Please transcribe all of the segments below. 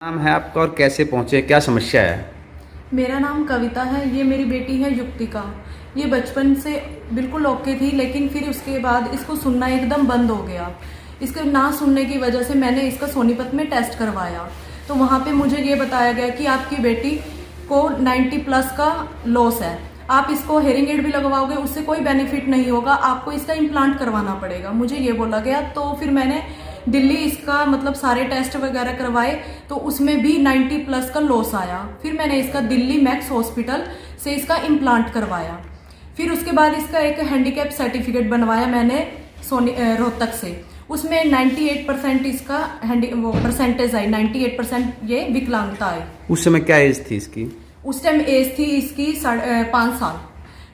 नाम है आपका और कैसे पहुंचे, क्या समस्या है? मेरा नाम कविता है। ये मेरी बेटी है युक्तिका। ये बचपन से बिल्कुल ओके थी, लेकिन फिर उसके बाद इसको सुनना एकदम बंद हो गया। इसके ना सुनने की वजह से मैंने इसका सोनीपत में टेस्ट करवाया, तो वहाँ पे मुझे ये बताया गया कि आपकी बेटी को 90 प्लस का लॉस है। आप इसको हेयरिंग एड भी लगवाओगे, उससे कोई बेनिफिट नहीं होगा, आपको इसका इम्प्लांट करवाना पड़ेगा, मुझे ये बोला गया। तो फिर मैंने दिल्ली इसका मतलब सारे टेस्ट वगैरह करवाए, तो उसमें भी 90 प्लस का लॉस आया। फिर मैंने इसका दिल्ली मैक्स हॉस्पिटल से इसका इम्प्लांट करवाया। फिर उसके बाद इसका एक हैंडीकैप सर्टिफिकेट बनवाया मैंने रोहतक से। उसमें 98% इसका परसेंटेज आई, 98% ये विकलांगता आई। उस समय क्या एज थी इसकी? उस टाइम एज थी इसकी 5 साल।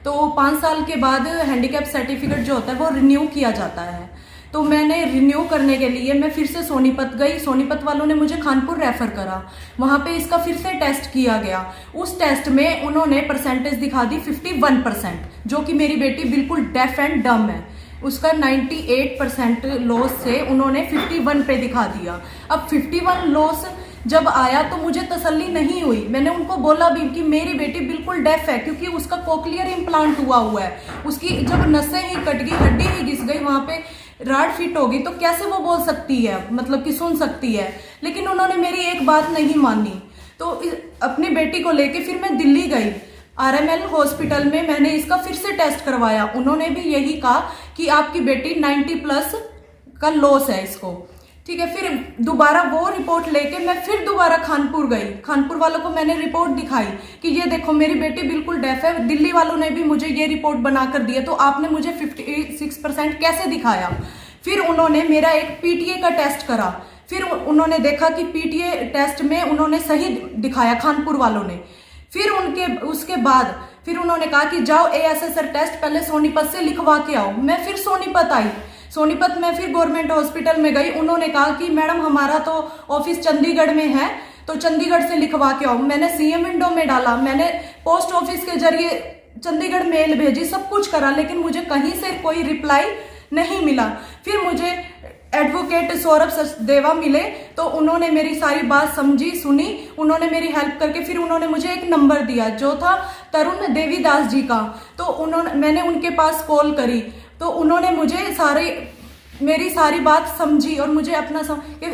तो 5 साल के बाद हैंडीकैप सर्टिफिकेट जो होता है वो रिन्यू किया जाता है। तो मैंने रिन्यू करने के लिए मैं फिर से सोनीपत गई। सोनीपत वालों ने मुझे खानपुर रेफर करा, वहां पे इसका फिर से टेस्ट किया गया। उस टेस्ट में उन्होंने परसेंटेज दिखा दी 51%, जो कि मेरी बेटी बिल्कुल डेफ एंड डम है। उसका 98% लॉस से उन्होंने 51 पे दिखा दिया। अब 51 लॉस जब आया तो मुझे तसल्ली नहीं हुई। मैंने उनको बोला भी कि मेरी बेटी बिल्कुल डेफ है, क्योंकि उसका कोक्लियर इम्प्लांट हुआ है। उसकी जब नसें ही कट गई, हड्डी ही घिस गई, वहां पे राड फिट होगी, तो कैसे वो बोल सकती है, मतलब कि सुन सकती है। लेकिन उन्होंने मेरी एक बात नहीं मानी। तो अपनी बेटी को लेके फिर मैं दिल्ली गई। आरएमएल हॉस्पिटल में मैंने इसका फिर से टेस्ट करवाया। उन्होंने भी यही कहा कि आपकी बेटी 90 प्लस का लॉस है इसको। ठीक है, फिर दोबारा वो रिपोर्ट लेके मैं फिर दोबारा खानपुर गई। खानपुर वालों को मैंने रिपोर्ट दिखाई कि ये देखो मेरी बेटी बिल्कुल डेफ है। दिल्ली वालों ने भी मुझे ये रिपोर्ट बना कर दी है, तो आपने मुझे 56% कैसे दिखाया? फिर उन्होंने मेरा एक पीटीए का टेस्ट करा। फिर उन्होंने देखा कि पीटीए टेस्ट में उन्होंने सही दिखाया खानपुर वालों ने। फिर उसके बाद फिर उन्होंने कहा कि जाओ एएसएसआर टेस्ट पहले सोनीपत से लिखवा के आओ। मैं फिर सोनीपत आई। सोनीपत में फिर गवर्नमेंट हॉस्पिटल में गई। उन्होंने कहा कि मैडम हमारा तो ऑफिस चंडीगढ़ में है, तो चंडीगढ़ से लिखवा के आओ। मैंने सीएम विंडो में डाला, मैंने पोस्ट ऑफिस के जरिए चंडीगढ़ मेल भेजी, सब कुछ करा, लेकिन मुझे कहीं से कोई रिप्लाई नहीं मिला। फिर मुझे एडवोकेट सौरभ सचदेवा मिले, तो उन्होंने मेरी सारी बात समझी, सुनी। उन्होंने मेरी हेल्प करके फिर उन्होंने मुझे एक नंबर दिया जो था तरुण देवीदास जी का। तो मैंने उनके पास कॉल करी, तो उन्होंने मुझे मेरी सारी बात समझी और मुझे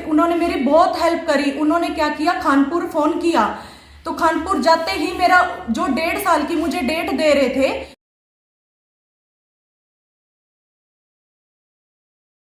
उन्होंने मेरी बहुत हेल्प करी। उन्होंने क्या किया, खानपुर फोन किया। तो खानपुर जाते ही मेरा जो 1.5 साल की मुझे डेट दे रहे थे,